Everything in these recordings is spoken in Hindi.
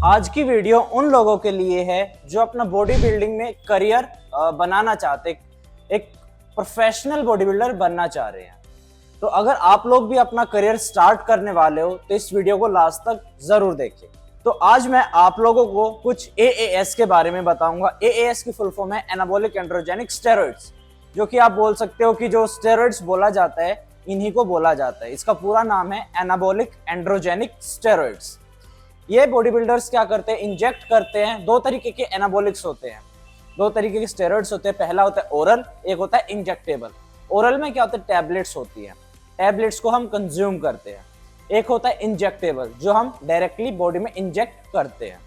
आज की वीडियो उन लोगों के लिए है जो अपना बॉडी बिल्डिंग में करियर बनाना चाहते, एक प्रोफेशनल बॉडी बिल्डर बनना चाह रहे हैं। तो अगर आप लोग भी अपना करियर स्टार्ट करने वाले हो तो इस वीडियो को लास्ट तक जरूर देखिए। तो आज मैं आप लोगों को कुछ एएएस के बारे में बताऊंगा। एएएस की फुल फॉर्म है एनाबॉलिक एंड्रोजेनिक स्टेरॉइड्स, जो कि आप बोल सकते हो कि जो स्टेरॉइड्स बोला जाता है इन्हीं को बोला जाता है। इसका पूरा नाम है एनाबॉलिक एंड्रोजेनिक स्टेरॉइड्स। ये बॉडी बिल्डर्स क्या करते हैं, इंजेक्ट करते हैं। दो तरीके के एनाबॉलिक्स होते हैं, दो तरीके के स्टेरॉइड्स होते हैं। पहला होता है ओरल, एक होता है इंजेक्टेबल। ओरल में क्या होता है, टैबलेट्स होती है, टैबलेट्स को हम कंज्यूम करते हैं। एक होता है इंजेक्टेबल, जो हम डायरेक्टली बॉडी में इंजेक्ट करते हैं।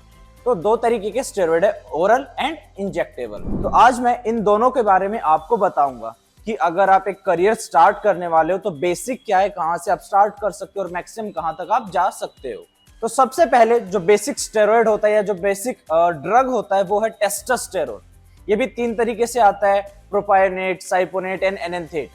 तो दो तरीके के स्टेरॉइड है, ओरल एंड इंजेक्टेबल। तो आज मैं इन दोनों के बारे में आपको बताऊंगा कि अगर आप एक करियर स्टार्ट करने वाले हो तो बेसिक क्या है, कहां से आप स्टार्ट कर सकते हो और मैक्सिमम कहां तक आप जा सकते हो। तो सबसे पहले जो बेसिक स्टेरॉइड होता है या जो बेसिक ड्रग होता है वो है टेस्टोस्टेरोन। ये भी तीन तरीके से आता है, प्रोपायोनेट, साइपोनेट एंड एनेंथेट।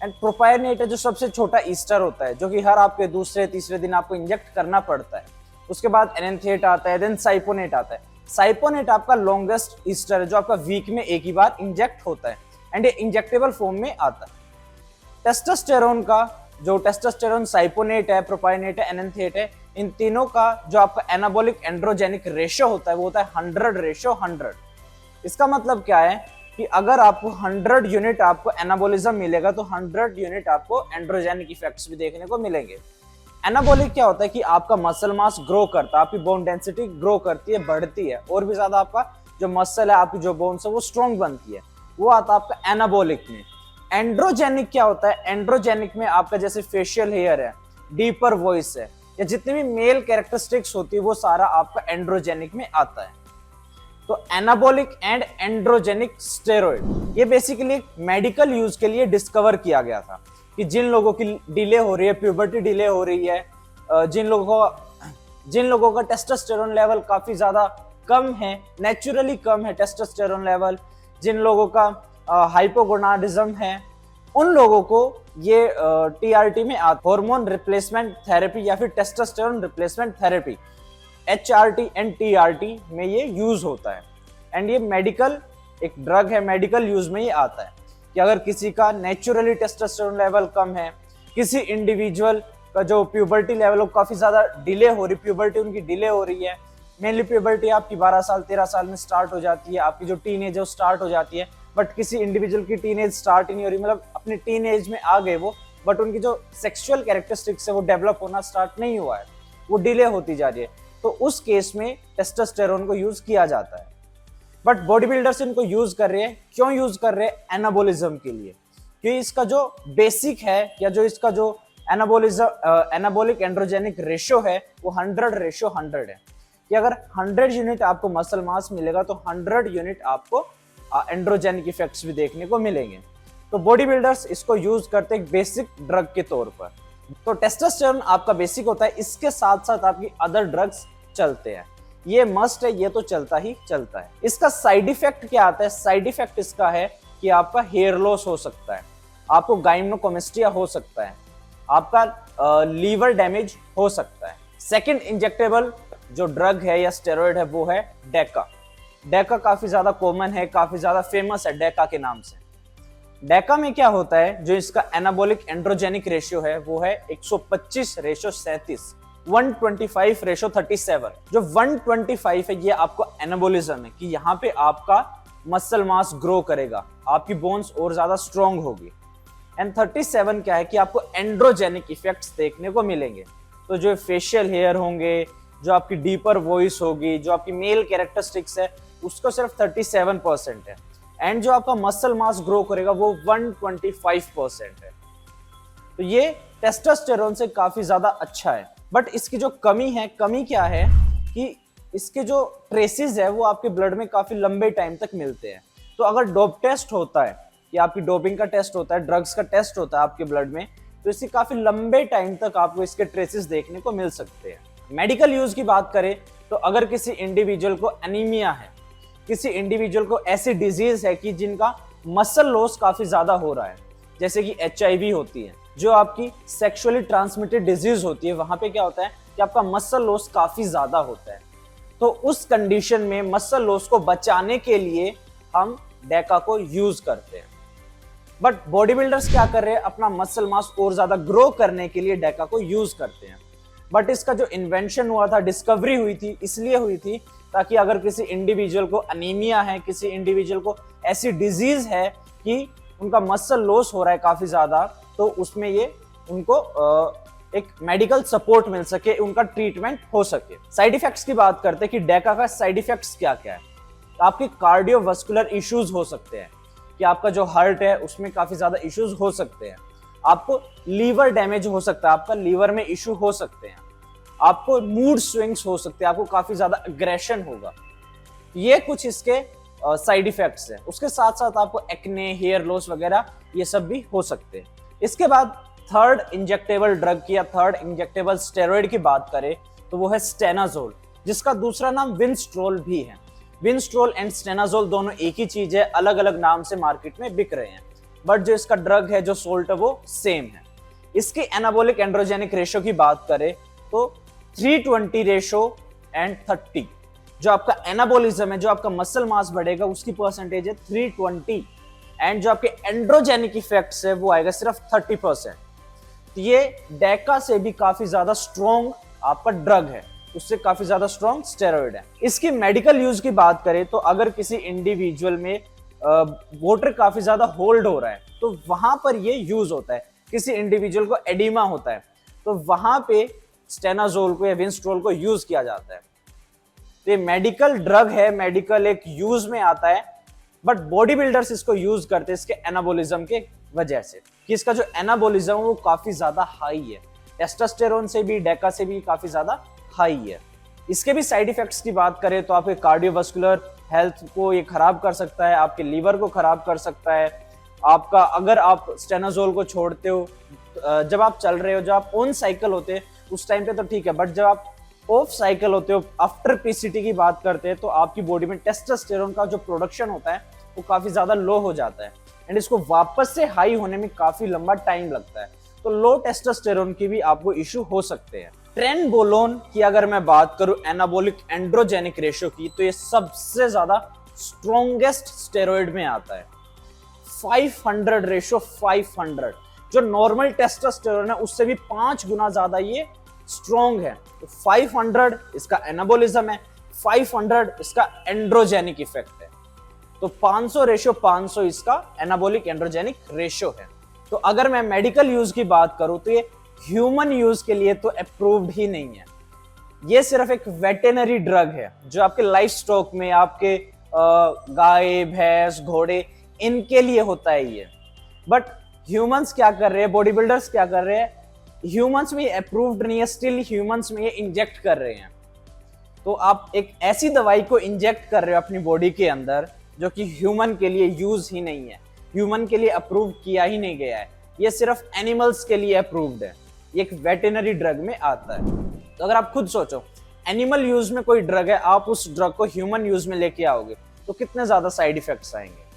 एंड प्रोपायोनेट है जो सबसे छोटा ईस्टर होता है, जो कि हर आपके दूसरे तीसरे दिन आपको इंजेक्ट करना पड़ता है। उसके बाद एनेंथेट आता है, देन साइपोनेट आता है। साइपोनेट आपका लॉन्गेस्ट ईस्टर है, जो आपका वीक में एक ही बार इंजेक्ट होता है एंड ये इंजेक्टेबल फॉर्म में आता है। टेस्टोस्टेरोन का जो टेस्टोस्टेरोन साइपोनेट है, प्रोपायोनेट है, एनेंथेट है, इन तीनों का जो आपका एनाबॉलिक एंड्रोजेनिक रेशियो होता है वो होता है 100:100। इसका मतलब क्या है कि अगर आपको 100 यूनिट आपको एनाबॉलिज्म मिलेगा तो 100 यूनिट आपको एंड्रोजेनिक इफेक्ट्स भी देखने को मिलेंगे। एनाबॉलिक क्या होता है कि आपका मसल मास ग्रो करता है, आपकी बोन डेंसिटी ग्रो करती है, बढ़ती है, और भी ज्यादा आपका जो मसल है, आपकी जो बोन्स है वो स्ट्रॉन्ग बनती है, वो आता है आपका एनाबॉलिक में। एंड्रोजेनिक क्या होता है, एंड्रोजेनिक में आपका जैसे फेशियल हेयर है, डीपर वॉइस है, या जितनी भी मेल कैरेक्टरिस्टिक्स होती है वो सारा आपका एंड्रोजेनिक में आता है। तो एनाबॉलिक एंड एंड्रोजेनिक स्टेरॉइड ये बेसिकली मेडिकल यूज के लिए डिस्कवर किया गया था कि जिन लोगों की डिले हो रही है, प्यूबर्टी डिले हो रही है, जिन लोगों का टेस्टोस्टेरोन लेवल काफी ज्यादा कम है, नेचुरली कम है टेस्टोस्टेरोन लेवल, जिन लोगों का हाइपोगोनाडिज्म है, उन लोगों को ये टीआरटी में हार्मोन रिप्लेसमेंट थेरेपी या फिर testosterone replacement therapy, HRT and TRT में ये यूज होता है। एंड ये मेडिकल एक ड्रग है, मेडिकल यूज में ये आता है कि अगर किसी का नेचुरली टेस्टोस्टेरोन लेवल कम है, किसी इंडिविजुअल का जो प्यूबर्टी लेवल काफी ज्यादा डिले हो रही, प्यूबर्टी उनकी डिले हो रही है, मेनली प्यूबर्टी आपकी 12 साल 13 साल में स्टार्ट हो जाती है, आपकी जो टीनेज है वो स्टार्ट हो जाती है, बट किसी इंडिविजुअल की टीनेज स्टार्ट ही नहीं हो रही, मतलब अपने टीनेज में आ गए वो, बट उनकी जो सेक्सुअल कैरेक्टरिस्टिक्स है वो डेवलप होना स्टार्ट नहीं हुआ है, वो डिले होती जा रही है। तो उस केस में टेस्टोस्टेरोन को यूज किया जाता है। बट बॉडी बिल्डर्स इनको यूज कर रहे हैं, क्यों यूज कर रहे हैं, एनाबॉलिज्म के लिए। कि इसका जो बेसिक है या जो इसका जो एनाबॉलिक एंड्रोजेनिक रेशियो है वो 100:100 है कि अगर 100 यूनिट आपको मसल मास मिलेगा तो 100 यूनिट आपको एंड्रोजेनिक इफेक्ट्स भी देखने को मिलेंगे। तो बॉडी बिल्डर्स इसको यूज करते हैं बेसिक ड्रग के तौर पर। तो टेस्टोस्टेरोन आपका बेसिक होता है, इसके साथ साथ आपकी अदर ड्रग्स चलते हैं, ये मस्ट है, ये तो चलता ही चलता है। इसका साइड इफेक्ट क्या आता है, साइड इफेक्ट इसका है कि आपका हेयर लॉस हो सकता है, आपको गाइनोकोमेस्टिया हो सकता है, आपका लीवर डैमेज हो सकता है। सेकेंड इंजेक्टेबल जो ड्रग है या स्टेरॉइड है वो है डेका। डेका काफी ज्यादा कॉमन है, काफी ज्यादा फेमस है डेका के नाम से। डेका में क्या होता है, जो इसका एनाबॉलिक एंड्रोजेनिक रेशियो है वो है 125:37, 125:37। जो 125 है ये आपको एनाबॉलिज्म है कि यहाँ पे आपका मसल मास ग्रो करेगा, आपकी बोन्स और ज्यादा स्ट्रॉन्ग होगी। एंड 37 क्या है कि आपको एंड्रोजेनिक इफेक्ट्स देखने को मिलेंगे। तो जो फेशियल हेयर होंगे, जो आपकी डीपर वॉइस होगी, जो आपकी मेल कैरेक्टरिस्टिक्स है उसको सिर्फ 37% है, एंड जो आपका मसल मास ग्रो करेगा वो 125% है। तो ये टेस्टोस्टेरोन से काफी ज्यादा अच्छा है। बट इसकी जो कमी है, कमी क्या है कि इसके जो ट्रेसेस है वो आपके ब्लड में काफी लंबे टाइम तक मिलते हैं। तो अगर डोप टेस्ट होता है कि आपकी डोपिंग का टेस्ट होता है, ड्रग्स का टेस्ट होता है आपके ब्लड में, तो इसकी काफी लंबे टाइम तक आपको इसके ट्रेसेस देखने को मिल सकते हैं। मेडिकल यूज की बात करें तो अगर किसी इंडिविजुअल को एनीमिया है, किसी इंडिविजुअल को ऐसी डिजीज है कि जिनका मसल लॉस काफी ज्यादा हो रहा है, जैसे कि HIV होती है, जो आपकी सेक्सुअली ट्रांसमिटेड डिजीज होती है, वहां पे क्या होता है कि आपका मसल लॉस काफी ज्यादा होता है। तो उस कंडीशन में मसल लॉस को बचाने के लिए हम डेका को यूज करते हैं। बट बॉडी बिल्डर्स क्या कर रहे हैं, अपना मसल मास और ज्यादा ग्रो करने के लिए डेका को यूज करते हैं। बट इसका जो इन्वेंशन हुआ था, डिस्कवरी हुई थी, इसलिए हुई थी ताकि अगर किसी इंडिविजुअल को अनीमिया है, किसी इंडिविजुअल को ऐसी डिजीज है कि उनका मसल लॉस हो रहा है काफी ज्यादा, तो उसमें ये उनको एक मेडिकल सपोर्ट मिल सके, उनका ट्रीटमेंट हो सके। साइड इफेक्ट्स की बात करते हैं कि डेका का साइड इफेक्ट्स क्या क्या है। आपके कार्डियोवास्कुलर इश्यूज हो सकते हैं कि आपका जो हार्ट है उसमें काफी ज्यादा इश्यूज हो सकते हैं। आपको लीवर डैमेज हो सकता है, आपका लीवर में इश्यू हो सकते हैं, आपको मूड स्विंग्स हो सकते हैं, आपको काफी ज्यादा अग्रेशन होगा। ये कुछ इसके साइड इफेक्ट्स हैं। उसके साथ साथ आपको एक्ने, हेयर लॉस वगैरह ये सब भी हो सकते हैं। इसके बाद थर्ड इंजेक्टेबल ड्रग की या थर्ड इंजेक्टेबल स्टेरॉइड की बात करें तो वो है स्टेनाजोल, जिसका दूसरा नाम विंस्ट्रोल भी है। विंस्ट्रोल एंड स्टेनाजोल दोनों एक ही चीज है, अलग अलग नाम से मार्केट में बिक रहे हैं, बट जो इसका ड्रग है, जो सोल्ट है, वो सेम है। इसकी एनाबॉलिक एंड्रोजेनिक रेशो की बात करें तो 320 रेशो एंड 30। जो आपका एनाबोलिज्म है, जो आपका मसल मास बढ़ेगा, उसकी परसेंटेज है 320 एंड जो आपके एंड्रोजेनिक इफेक्ट्स है वो आएगा सिर्फ 30%। तो ये डेका से भी काफी ज्यादा स्ट्रॉन्ग आपका ड्रग है, उससे काफी ज्यादा स्ट्रॉन्ग स्टेरॉइड है। इसकी मेडिकल यूज की बात करें तो अगर किसी इंडिविजुअल में वाटर काफी ज्यादा होल्ड हो रहा है तो वहां पर ये यूज होता है। किसी इंडिविजुअल को एडिमा होता है तो वहां पे स्टेनाजोल को या विंस्ट्रोल को यूज किया जाता है। तो ये मेडिकल ड्रग है, मेडिकल एक यूज में आता है, बट बॉडी बिल्डर्स इसको यूज करते हैं इसके एनाबोलिज्म के वजह से कि इसका जो एनाबोलिज्म है वो काफी ज्यादा हाई है, टेस्टोस्टेरोन से भी, डेका से भी काफी ज्यादा हाई है। इसके भी साइड इफेक्ट्स की बात करें तो आपके कार्डियोवास्कुलर हेल्थ को ये खराब कर सकता है, आपके लीवर को खराब कर सकता है। आपका अगर आप स्टेनाजोल को छोड़ते हो, जब आप चल रहे हो, जब आप ऑन साइकिल होते हैं उस टाइम पे तो ठीक है, बट जब आप ऑफ साइकिल होते हो, आफ्टर पीसीटी की बात करते हैं, तो आपकी बॉडी में टेस्टोस्टेरोन का जो प्रोडक्शन होता है वो काफी ज्यादा लो हो जाता है एंड इसको वापस से हाई होने में काफी लंबा टाइम लगता है। तो लो टेस्टोस्टेरोन की भी आपको इश्यू हो सकते हैं। ट्रेनबोलोन की अगर मैं बात करूं एनाबॉलिक एंड्रोजेनिक रेशियो की, तो ये सबसे ज्यादा स्ट्रॉन्गेस्ट स्टेरॉइड में आता है। 500 रेशियो 500, जो नॉर्मल टेस्टोस्टेरोन है उससे भी 5 गुना ज्यादा ये स्ट्रॉन्ग है। तो 500 इसका एनाबोलिज्म है, 500 इसका एंड्रोजेनिक इफेक्ट है। तो 500 रेशियो 500 इसका एनाबॉलिक एंड्रोजेनिक रेशियो है। तो अगर मैं मेडिकल यूज की बात करूं तो ये ह्यूमन यूज के लिए तो अप्रूव्ड ही नहीं है। ये सिर्फ एक वेटेनरी ड्रग है जो आपके लाइफ स्टॉक में, आपके गाय, भैंस, घोड़े, इनके लिए होता है ये। बट ह्यूमंस क्या कर रहे हैं, बॉडी बिल्डर्स क्या कर रहे हैं, ह्यूमंस में अप्रूव्ड नहीं है, स्टिल ह्यूमंस में ये इंजेक्ट कर रहे हैं। तो आप एक ऐसी दवाई को इंजेक्ट कर रहे हो अपनी बॉडी के अंदर जो कि ह्यूमन के लिए यूज ही नहीं है, ह्यूमन के लिए अप्रूव किया ही नहीं गया है, ये सिर्फ एनिमल्स के लिए अप्रूव्ड है। ये एक वेटेनरी ड्रग में आता है। तो अगर आप खुद सोचो, एनिमल यूज में कोई ड्रग है, आप उस ड्रग को ह्यूमन यूज में लेके आओगे तो कितने ज्यादा साइड इफेक्ट्स आएंगे।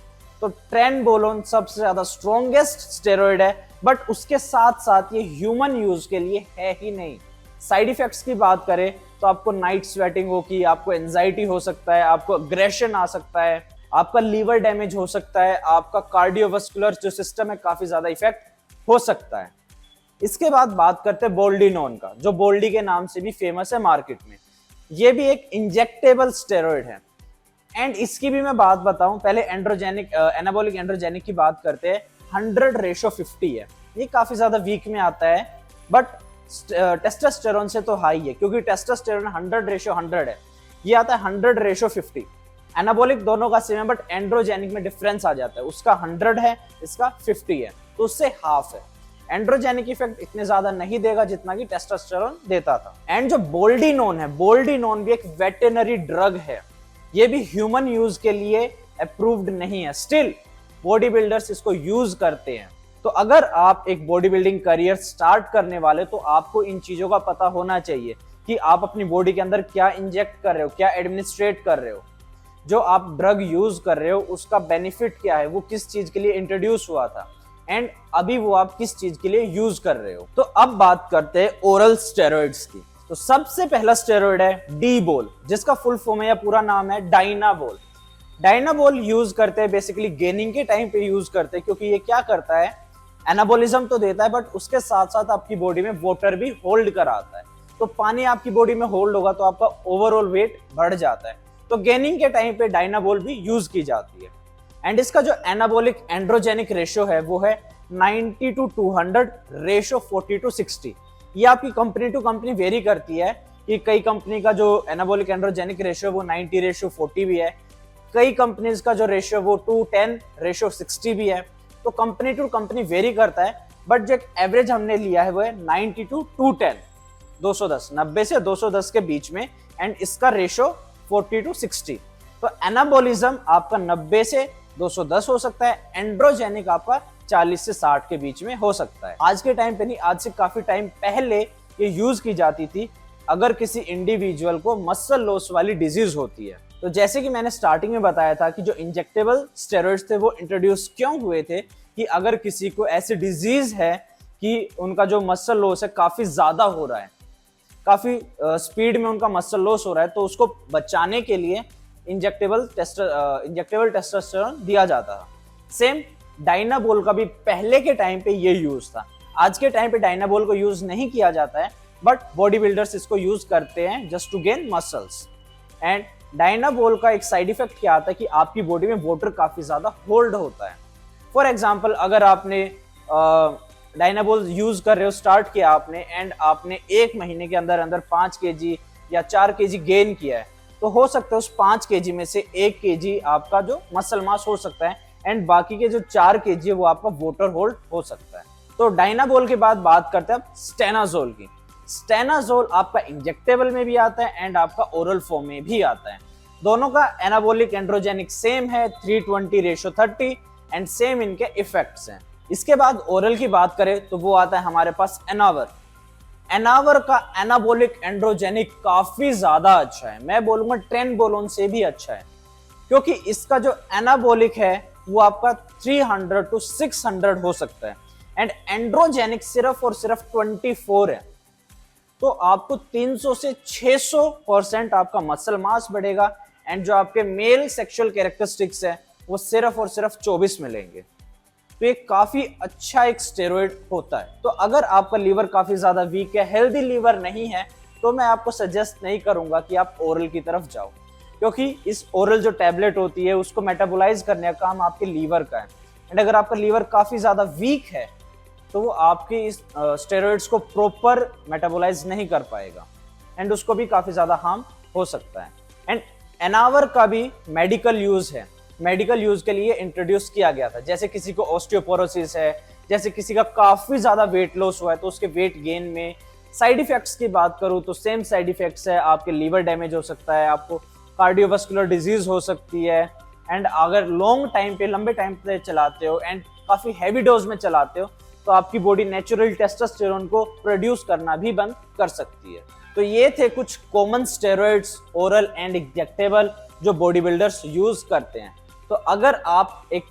तो ट्रेनबोलोन सबसे ज्यादा स्ट्रॉन्गेस्ट स्टेरॉइड है, बट उसके साथ साथ ये ह्यूमन यूज के लिए है ही नहीं। साइड इफेक्ट्स की बात करें तो आपको नाइट स्वेटिंग होगी, आपको एंजाइटी हो सकता है, आपको अग्रेशन आ सकता है, आपका लीवर डैमेज हो सकता है, आपका कार्डियोवास्कुलर जो सिस्टम है काफी ज्यादा इफेक्ट हो सकता है। इसके बाद बात करते हैं बोल्डिनोन का, जो बोल्डी के नाम से भी फेमस है मार्केट में। ये भी एक इंजेक्टेबल स्टेरॉइड है एंड इसकी भी मैं बात बताऊं, पहले एंड्रोजेनिक एनाबॉलिक एंड्रोजेनिक की बात करते हैं। 100 रेशो 50 है, ये काफी ज्यादा वीक में आता है, बट टेस्टोस्टेरोन से तो हाई है क्योंकि टेस्टोस्टेरोन 100 रेशो 100 है, ये आता है 100 रेशो 50। एनाबॉलिक दोनों का सेम है, बट एंड्रोजेनिक में डिफरेंस आ जाता है, उसका 100 है, इसका 50 है, तो उससे हाफ है। एंड्रोजेनिक इफेक्ट इतने ज्यादा नहीं देगा जितना कि टेस्टोस्टेरोन देता था। एंड जो बोल्डिनोन है, बोल्डिनोन भी एक वेटेनरी ड्रग है, ये भी ह्यूमन यूज के लिए अप्रूव्ड नहीं है, स्टिल बॉडी बिल्डर्स इसको यूज करते हैं। तो अगर आप एक बॉडी बिल्डिंग करियर स्टार्ट करने वाले तो आपको इन चीजों का पता होना चाहिए कि आप अपनी बॉडी के अंदर क्या इंजेक्ट कर रहे हो, क्या एडमिनिस्ट्रेट कर रहे हो, जो आप ड्रग यूज कर रहे हो उसका बेनिफिट क्या है, वो किस चीज के लिए इंट्रोड्यूस हुआ था एंड अभी वो आप किस चीज के लिए यूज कर रहे हो। तो अब बात करते हैं ओरल स्टेरॉइड्स की। तो सबसे पहला स्टेरॉइड है डी-बोल, जिसका फुल फॉर्म है या पूरा नाम है डायनाबोल। डायनाबोल यूज करते हैं बेसिकली गेनिंग के टाइम पे यूज करते हैं, क्योंकि ये क्या करता है, एनाबोलिज्म तो देता है बट उसके साथ साथ आपकी बॉडी में वाटर भी होल्ड कराता है। तो पानी आपकी बॉडी में होल्ड होगा तो आपका ओवरऑल वेट बढ़ जाता है। तो गेनिंग के टाइम पे डायनाबोल भी यूज की जाती है। एंड इसका जो एनाबोलिक एंड्रोजेनिक रेशियो है वो है 90 to 200 रेशियो 40 to 60। ये आपकी कंपनी टू कंपनी वेरी करती है कि कई कंपनी का जो एनाबोलिक एंड्रोजेनिक रेशियो वो 90 रेशियो 40 भी है, कई कंपनीज का जो रेशियो वो 210 रेशियो 60 भी है। तो कंपनी टू कंपनी वेरी करता है, बट जो एवरेज हमने लिया है वो है 90 to 210, 210, 90 से 210 के बीच में। एंड इसका रेशियो 40 to 60। तो एनाबोलिज्म आपका 90 से 210 हो सकता है, एंड्रोजेनिक आपका 40 से 60 के बीच में हो सकता है। आज के टाइम पे नहीं, आज से काफी टाइम पहले ये यूज की जाती थी अगर किसी इंडिविजुअल को मसल लॉस वाली डिजीज होती है। तो जैसे कि मैंने स्टार्टिंग में बताया था कि जो इंजेक्टेबल स्टेरॉइड्स थे वो इंट्रोड्यूस क्यों हुए थे, कि अगर किसी को ऐसी डिजीज है कि उनका जो मसल लॉस है काफी ज्यादा हो रहा है, काफी स्पीड में उनका मसल लॉस हो रहा है, तो उसको बचाने के लिए इंजेक्टेबल टेस्टोस्टेरोन दिया जाता था। सेम डायनाबोल का भी पहले के टाइम पे ये यूज था। आज के टाइम पे डायनाबोल को यूज नहीं किया जाता है, बट बॉडी बिल्डर्स इसको यूज करते हैं just to gain muscles. And Dianabol का एक साइड इफेक्ट क्या आता है कि आपकी बॉडी में वाटर काफी ज्यादा होल्ड होता है। फॉर एग्जाम्पल, अगर आपने डायनाबोल यूज कर रहे हो, स्टार्ट किया आपने, एंड आपने 1 महीने के अंदर अंदर 5 kg या 4 kg गेन किया है, तो हो सकता है उस 5 kg में से 1 kg आपका जो मसल मास हो सकता है, एंड बाकी के जो 4 kg है वो आपका वाटर होल्ड हो सकता है। तो डायनाबोल के बाद बात करते हैं अब स्टेनाजोल की। स्टेनाजोल आपका इंजेक्टेबल में भी आता है एंड आपका ओरल फॉर्म में भी आता है। दोनों का एनाबोलिक एंड्रोजेनिक सेम है, 320 रेशियो 30, एंड सेम इनके इफेक्ट्स हैं। इसके बाद ओरल की बात करें तो वो आता है हमारे पास एनावर। एनावर का एनाबोलिक एंड्रोजेनिक काफी ज्यादा अच्छा है, मैं बोलूंगा ट्रेनबोलोन से भी अच्छा है, क्योंकि इसका जो एनाबोलिक है वो आपका 300 to 600 हो सकता है, एंड एंड्रोजेनिक सिर्फ और सिर्फ 24 है। तो आपको 300 से 600% आपका मसल मास बढ़ेगा, एंड जो आपके मेल सेक्सुअल कैरेक्टरिस्टिक्स है वो सिर्फ और सिर्फ 24 मिलेंगे। तो ये काफी अच्छा एक स्टेरॉइड होता है। तो अगर आपका लीवर काफी ज्यादा वीक है, हेल्दी लीवर नहीं है, तो मैं आपको सजेस्ट नहीं करूंगा कि आप ओरल की तरफ जाओ, क्योंकि इस ओरल जो टैबलेट होती है उसको मेटाबोलाइज करने का काम आपके लीवर का है। एंड अगर आपका लीवर काफी ज्यादा वीक है तो वो आपके इस स्टेरॉइड्स को प्रॉपर मेटाबोलाइज नहीं कर पाएगा, एंड उसको भी काफी ज्यादा हार्म हो सकता है। एंड एनावर का भी मेडिकल यूज है, मेडिकल यूज के लिए इंट्रोड्यूस किया गया था। जैसे किसी को ऑस्टियोपोरोसिस है, जैसे किसी का काफी ज्यादा वेट लॉस हुआ है, तो उसके वेट गेन में साइड इफेक्ट्स की बात करूं तो सेम साइड इफेक्ट्स है, आपके लीवर डैमेज हो सकता है, आपको कार्डियोवास्कुलर डिजीज हो सकती है। एंड अगर लॉन्ग टाइम पे, लंबे टाइम पे चलाते हो एंड काफी हैवी डोज में चलाते हो, तो आपकी बॉडी नेचुरल टेस्टोस्टेरोन को प्रोड्यूस करना भी बंद कर सकती है। तो ये थे कुछ common steroids, oral and injectable, जो बॉडी बिल्डर्स यूज करते हैं। तो अगर आप एक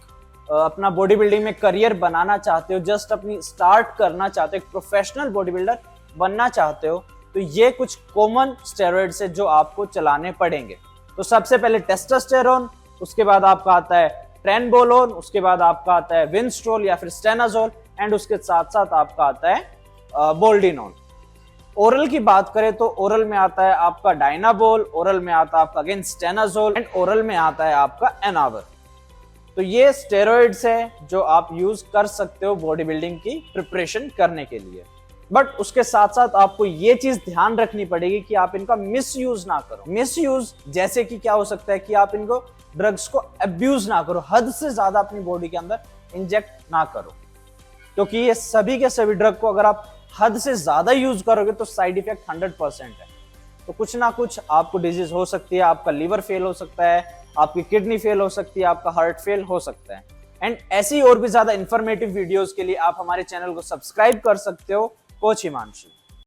अपना बॉडी बिल्डिंग में करियर बनाना चाहते हो, जस्ट अपनी स्टार्ट करना चाहते हो, एक प्रोफेशनल बॉडी बिल्डर बनना चाहते हो, तो ये कुछ कॉमन स्टेरॉइड्स है जो आपको चलाने पड़ेंगे। तो सबसे पहले टेस्टोस्टेरोन, उसके बाद आपका आता है ट्रेनबोलोन, उसके बाद आपका आता है विंस्ट्रोल या फिर स्टेनाजोल, एंड उसके साथ साथ आपका आता है बोल्डिनोन। ओरल की बात करें तो ओरल में आता है आपका डायनाबोल, ओरल में आता है आपका अगेन स्टेनाजोल, एंड ओरल में आता है आपका एनावर। तो ये स्टेरॉइड्स है जो आप यूज कर सकते हो बॉडी बिल्डिंग की प्रिपरेशन करने के लिए। बट उसके साथ साथ आपको ये चीज ध्यान रखनी पड़ेगी कि आप इनका मिस यूज ना करो। मिस यूज जैसे कि क्या हो सकता है कि आप इनको ड्रग्स को अब्यूज ना करो, हद से ज्यादा अपनी बॉडी के अंदर इंजेक्ट ना करो, क्योंकि ये सभी के सभी ड्रग को अगर आप हद से ज्यादा यूज करोगे तो साइड इफेक्ट 100% है। तो कुछ ना कुछ आपको डिजीज हो सकती है, आपका लीवर फेल हो सकता है, आपकी किडनी फेल हो सकती है, आपका हार्ट फेल हो सकता है। एंड ऐसी और भी ज्यादा इंफॉर्मेटिव वीडियोस के लिए आप हमारे चैनल को सब्सक्राइब कर सकते हो, कोच हिमांशु।